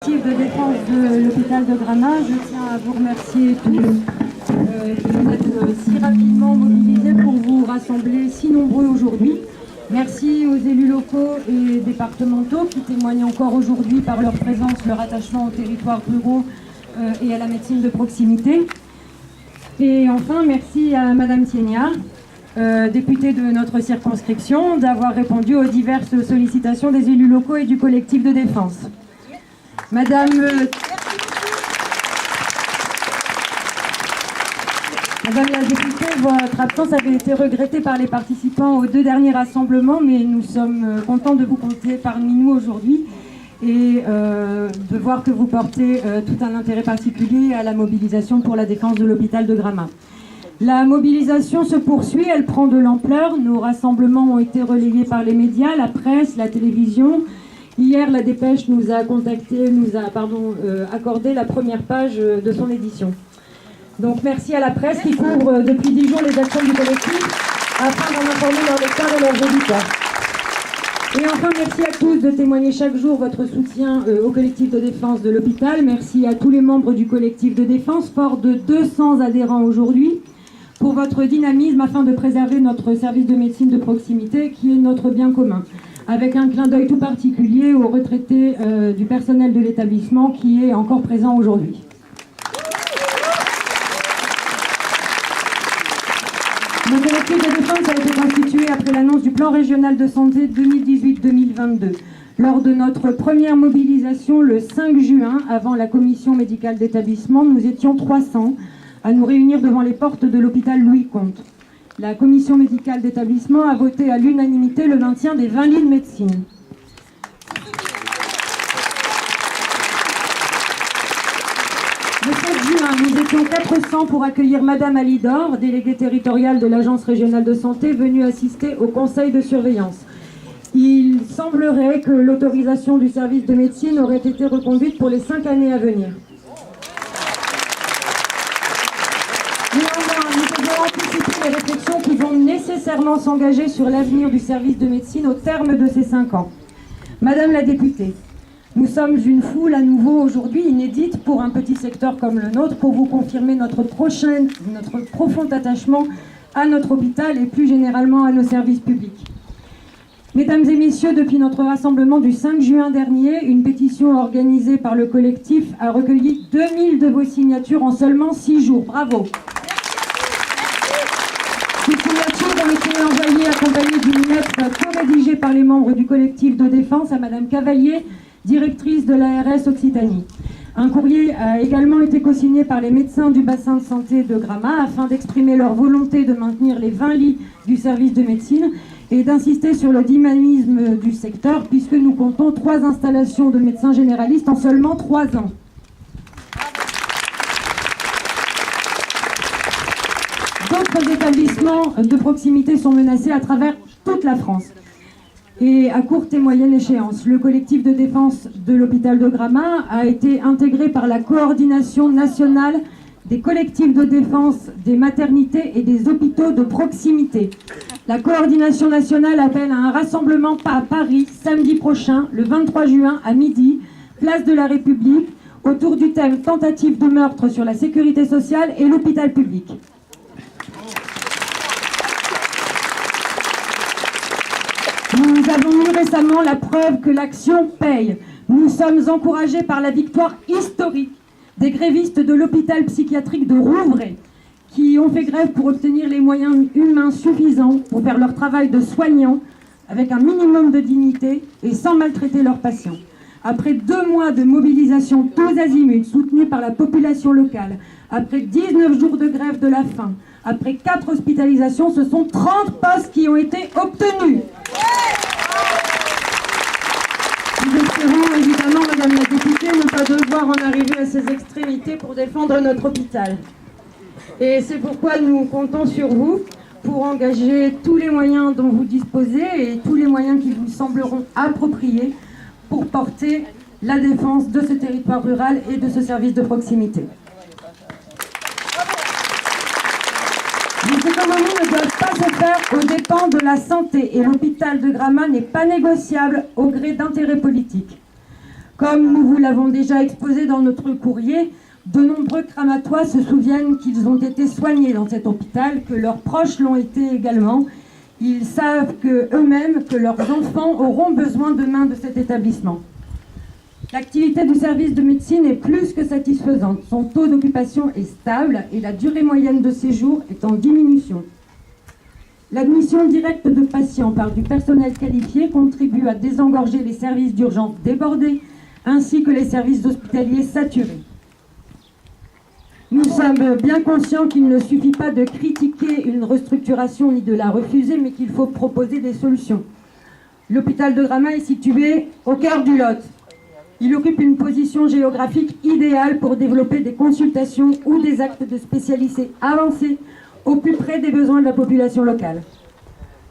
De défense de l'hôpital de Gramat, je tiens à vous remercier tous d'être si rapidement mobilisés pour vous rassembler si nombreux aujourd'hui. Merci aux élus locaux et départementaux qui témoignent encore aujourd'hui par leur présence, leur attachement aux territoires ruraux et à la médecine de proximité. Et enfin, merci à Madame Thiénia, députée de notre circonscription, d'avoir répondu aux diverses sollicitations des élus locaux et du collectif de défense. Madame la députée, votre absence avait été regrettée par les participants aux deux derniers rassemblements, mais nous sommes contents de vous compter parmi nous aujourd'hui et de voir que vous portez tout un intérêt particulier à la mobilisation pour la défense de l'hôpital de Gramat. La mobilisation se poursuit, elle prend de l'ampleur. Nos rassemblements ont été relayés par les médias, la presse, la télévision. Hier, la Dépêche nous a accordé la première page de son édition. Donc merci à la presse qui couvre depuis 10 jours les actions du collectif afin d'en informer leurs lecteurs et leurs auditeurs. Et enfin, merci à tous de témoigner chaque jour votre soutien au collectif de défense de l'hôpital. Merci à tous les membres du collectif de défense, fort de 200 adhérents aujourd'hui, pour votre dynamisme afin de préserver notre service de médecine de proximité qui est notre bien commun, avec un clin d'œil tout particulier aux retraités du personnel de l'établissement qui est encore présent aujourd'hui. Le collectif de défense a été constitué après l'annonce du plan régional de santé 2018-2022. Lors de notre première mobilisation le 5 juin, avant la commission médicale d'établissement, nous étions 300 à nous réunir devant les portes de l'hôpital Louis-Comte. La commission médicale d'établissement a voté à l'unanimité le maintien des 20 lits de médecine. Le 7 juin, nous étions 400 pour accueillir Madame Alidor, déléguée territoriale de l'Agence régionale de santé, venue assister au conseil de surveillance. Il semblerait que l'autorisation du service de médecine aurait été reconduite pour les 5 années à venir. Les réflexions qui vont nécessairement s'engager sur l'avenir du service de médecine au terme de ces 5 ans. Madame la députée, nous sommes une foule à nouveau aujourd'hui inédite pour un petit secteur comme le nôtre pour vous confirmer notre profond attachement à notre hôpital et plus généralement à nos services publics. Mesdames et messieurs, depuis notre rassemblement du 5 juin dernier, une pétition organisée par le collectif a recueilli 2000 de vos signatures en seulement 6 jours. Bravo! Ces signatures ont été envoyées accompagnées d'une lettre co-rédigée par les membres du collectif de défense à Madame Cavalier, directrice de l'ARS Occitanie. Un courrier a également été co-signé par les médecins du bassin de santé de Gramat afin d'exprimer leur volonté de maintenir les 20 lits du service de médecine et d'insister sur le dynamisme du secteur puisque nous comptons 3 installations de médecins généralistes en seulement 3 ans. D'autres établissements de proximité sont menacés à travers toute la France. Et à courte et moyenne échéance, le collectif de défense de l'hôpital de Gramat a été intégré par la coordination nationale des collectifs de défense des maternités et des hôpitaux de proximité. La coordination nationale appelle à un rassemblement à Paris samedi prochain, le 23 juin à midi, place de la République, autour du thème « Tentative de meurtre sur la sécurité sociale et l'hôpital public ». Nous avons eu récemment la preuve que l'action paye. Nous sommes encouragés par la victoire historique des grévistes de l'hôpital psychiatrique de Rouvray qui ont fait grève pour obtenir les moyens humains suffisants pour faire leur travail de soignants avec un minimum de dignité et sans maltraiter leurs patients. Après 2 mois de mobilisation tous azimuts soutenue par la population locale, après 19 jours de grève de la faim, après 4 hospitalisations, ce sont 30 postes qui ont été obtenus. Nous espérons évidemment, Madame la députée, ne pas devoir en arriver à ces extrémités pour défendre notre hôpital. Et c'est pourquoi nous comptons sur vous pour engager tous les moyens dont vous disposez et tous les moyens qui vous sembleront appropriés pour porter la défense de ce territoire rural et de ce service de proximité. Les économies ne doivent pas se faire aux dépens de la santé et l'hôpital de Gramat n'est pas négociable au gré d'intérêts politiques. Comme nous vous l'avons déjà exposé dans notre courrier, de nombreux Kramatois se souviennent qu'ils ont été soignés dans cet hôpital, que leurs proches l'ont été également. Ils savent eux-mêmes que leurs enfants auront besoin demain de cet établissement. L'activité du service de médecine est plus que satisfaisante. Son taux d'occupation est stable et la durée moyenne de séjour est en diminution. L'admission directe de patients par du personnel qualifié contribue à désengorger les services d'urgence débordés ainsi que les services hospitaliers saturés. Nous sommes bien conscients qu'il ne suffit pas de critiquer une restructuration ni de la refuser, mais qu'il faut proposer des solutions. L'hôpital de Gramat est situé au cœur du Lot. Il occupe une position géographique idéale pour développer des consultations ou des actes de spécialité avancés au plus près des besoins de la population locale.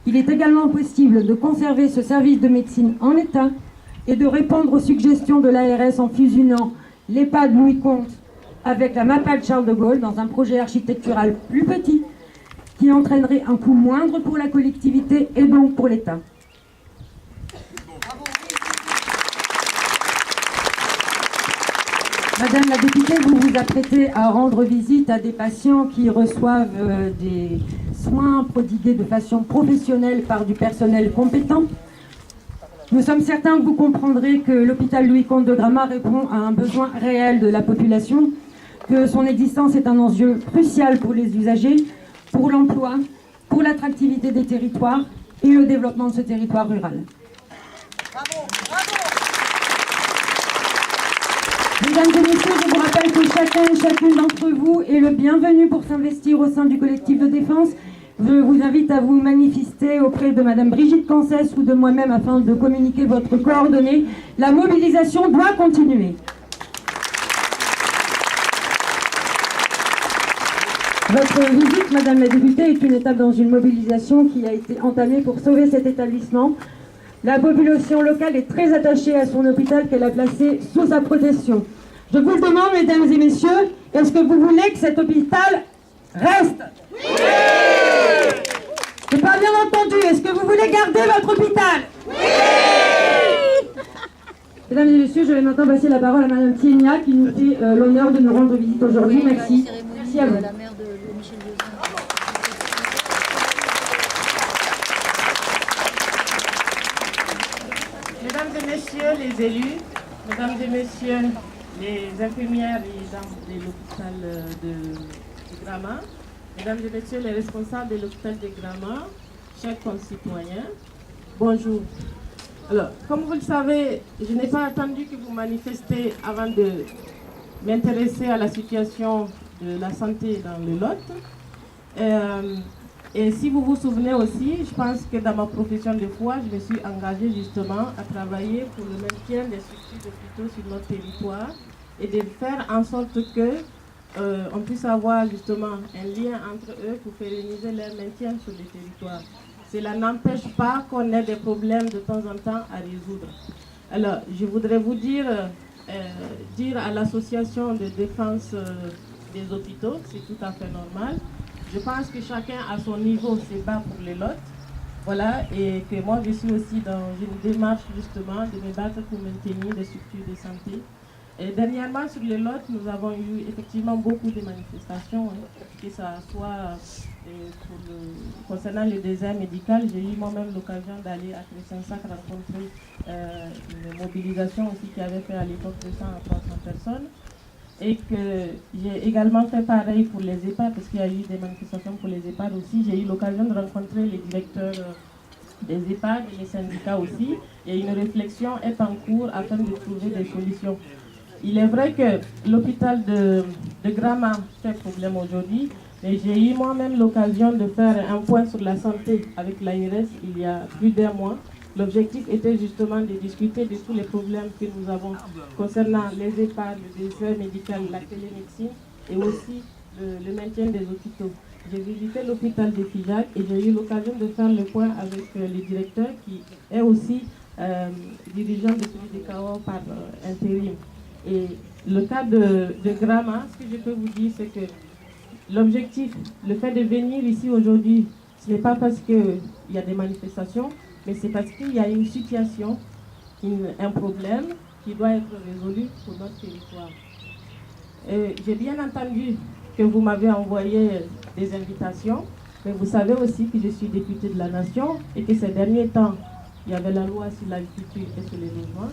Il est également possible de conserver ce service de médecine en état et de répondre aux suggestions de l'ARS en fusionnant l'EHPAD Louis Comte avec la MAPAD Charles de Gaulle dans un projet architectural plus petit qui entraînerait un coût moindre pour la collectivité et donc pour l'État. Madame la députée, vous vous apprêtez à rendre visite à des patients qui reçoivent des soins prodigués de façon professionnelle par du personnel compétent. Nous sommes certains que vous comprendrez que l'hôpital Louis-Comte de Gramat répond à un besoin réel de la population, que son existence est un enjeu crucial pour les usagers, pour l'emploi, pour l'attractivité des territoires et le développement de ce territoire rural. Bravo, bravo. Mesdames et messieurs, je vous rappelle que chacun et chacune d'entre vous est le bienvenu pour s'investir au sein du collectif de défense. Je vous invite à vous manifester auprès de Madame Brigitte Cancès ou de moi-même afin de communiquer votre coordonnée. La mobilisation doit continuer. Votre visite, Madame la députée, est une étape dans une mobilisation qui a été entamée pour sauver cet établissement. La population locale est très attachée à son hôpital qu'elle a placé sous sa protection. Je vous le demande, mesdames et messieurs, est-ce que vous voulez que cet hôpital reste? Oui! J'ai pas bien entendu. Est-ce que vous voulez garder votre hôpital? Oui! Mesdames et messieurs, je vais maintenant passer la parole à Madame Tienia qui nous fait l'honneur de nous rendre visite aujourd'hui. Merci. Merci à vous. Mesdames et messieurs les élus, mesdames et messieurs les infirmières et de l'hôpital de Gramat, mesdames et messieurs les responsables de l'hôpital de Gramat, chers concitoyens, bonjour. Alors, comme vous le savez, je n'ai pas attendu que vous manifestiez avant de m'intéresser à la situation de la santé dans le Lot. Et si vous vous souvenez aussi, je pense que dans ma profession de foi, je me suis engagée justement à travailler pour le maintien des structures d'hôpitaux sur notre territoire et de faire en sorte que on puisse avoir justement un lien entre eux pour pérenniser leur maintien sur le territoire. Cela n'empêche pas qu'on ait des problèmes de temps en temps à résoudre. Alors, je voudrais vous dire à l'association de défense des hôpitaux, c'est tout à fait normal. Je pense que chacun à son niveau se bat pour les lots. Voilà, et que moi je suis aussi dans une démarche justement de me battre pour maintenir des structures de santé. Et dernièrement sur les lots, nous avons eu effectivement beaucoup de manifestations, que ce soit concernant le désert médical. J'ai eu moi-même l'occasion d'aller à Crescensac rencontrer une mobilisation aussi qui avait fait à l'époque 200 à 300 personnes. Et que j'ai également fait pareil pour les EHPAD, parce qu'il y a eu des manifestations pour les EHPAD aussi. J'ai eu l'occasion de rencontrer les directeurs des EHPAD et les syndicats aussi. Et une réflexion est en cours afin de trouver des solutions. Il est vrai que l'hôpital de Gramat fait problème aujourd'hui, mais j'ai eu moi-même l'occasion de faire un point sur la santé avec l'ARS il y a plus d'un mois. L'objectif était justement de discuter de tous les problèmes que nous avons concernant les EHPAD, le désert médical, la télémédecine et aussi le maintien des hôpitaux. J'ai visité l'hôpital de Figeac et j'ai eu l'occasion de faire le point avec le directeur qui est aussi dirigeant de celui de CAO par intérim. Et le cas de Gramat, ce que je peux vous dire, c'est que l'objectif, le fait de venir ici aujourd'hui, ce n'est pas parce qu'il y a des manifestations, mais c'est parce qu'il y a une situation, un problème qui doit être résolue pour notre territoire. J'ai bien entendu que vous m'avez envoyé des invitations, mais vous savez aussi que je suis députée de la Nation et que ces derniers temps, il y avait la loi sur l'agriculture et sur les logements.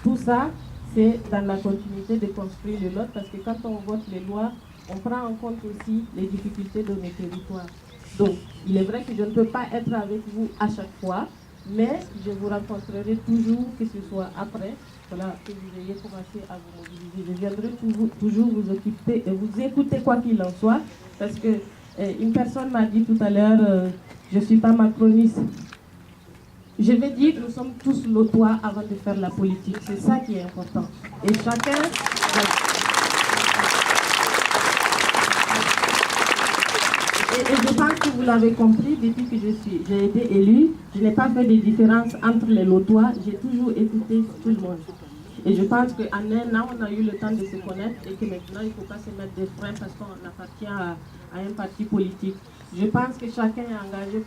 Tout ça, c'est dans la continuité de construire le lot, parce que quand on vote les lois, on prend en compte aussi les difficultés de nos territoires. Donc, il est vrai que je ne peux pas être avec vous à chaque fois, mais je vous rencontrerai toujours, que ce soit après, voilà, que vous ayez commencé à vous mobiliser. Je viendrai toujours vous occuper et vous écouter quoi qu'il en soit, parce que une personne m'a dit tout à l'heure, je ne suis pas macroniste. Je vais dire que nous sommes tous lotois avant de faire la politique. C'est ça qui est important. Et chacun... Et je pense que vous l'avez compris, depuis que j'ai été élue, je n'ai pas fait de différence entre les lotois. J'ai toujours écouté tout le monde. Et je pense qu'en un an, on a eu le temps de se connaître et que maintenant, il ne faut pas se mettre des freins parce qu'on appartient à un parti politique. Je pense que chacun est engagé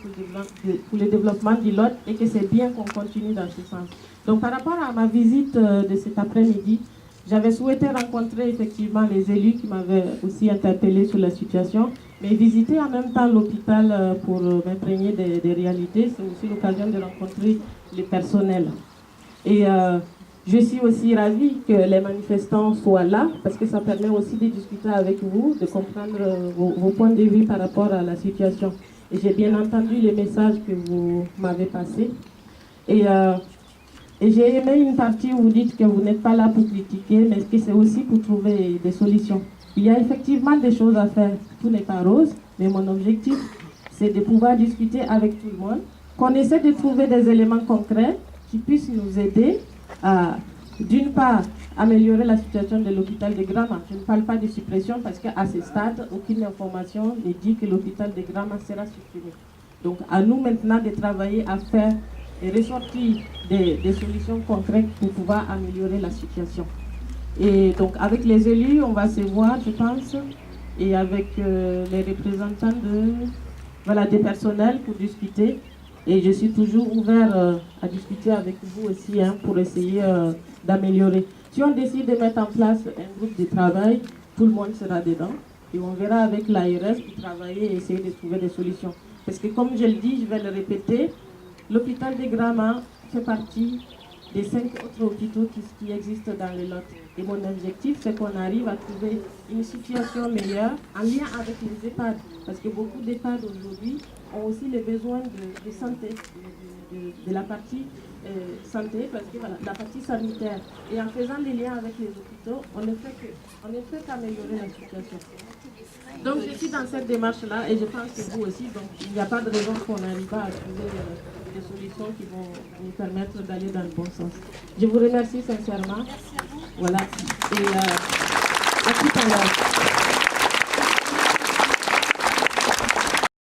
pour le développement du lot et que c'est bien qu'on continue dans ce sens. Donc par rapport à ma visite de cet après-midi, j'avais souhaité rencontrer effectivement les élus qui m'avaient aussi interpellé sur la situation, mais visiter en même temps l'hôpital pour m'imprégner des réalités. C'est aussi l'occasion de rencontrer les personnels. Et je suis aussi ravie que les manifestants soient là, parce que ça permet aussi de discuter avec vous, de comprendre vos points de vue par rapport à la situation. Et j'ai bien entendu les messages que vous m'avez passés. Et j'ai aimé une partie où vous dites que vous n'êtes pas là pour critiquer, mais que c'est aussi pour trouver des solutions. Il y a effectivement des choses à faire. Tout n'est pas rose, mais mon objectif, c'est de pouvoir discuter avec tout le monde, qu'on essaie de trouver des éléments concrets qui puissent nous aider à, d'une part, améliorer la situation de l'hôpital de Grama. Je ne parle pas de suppression parce qu'à ce stade, aucune information ne dit que l'hôpital de Grama sera supprimé. Donc à nous maintenant de travailler à faire et ressortir des solutions concrètes pour pouvoir améliorer la situation. Et donc avec les élus, on va se voir, je pense, et avec les représentants des personnels pour discuter. Et je suis toujours ouvert à discuter avec vous aussi pour essayer d'améliorer. Si on décide de mettre en place un groupe de travail, tout le monde sera dedans. Et on verra avec l'ARS pour travailler et essayer de trouver des solutions. Parce que comme je le dis, je vais le répéter, l'hôpital de Grama fait partie des 5 autres hôpitaux qui existent dans le Lot. Et mon objectif, c'est qu'on arrive à trouver une situation meilleure en lien avec les EHPAD. Parce que beaucoup d'EHPAD aujourd'hui ont aussi les besoins de santé, de la partie santé, parce que voilà, la partie sanitaire. Et en faisant les liens avec les hôpitaux, on ne fait qu'améliorer la situation. Donc je suis dans cette démarche-là et je pense que vous aussi, donc il n'y a pas de raison qu'on n'arrive pas à trouver des solutions qui vont nous permettre d'aller dans le bon sens. Je vous remercie sincèrement. Merci à vous. Voilà. Et à tout à l'heure.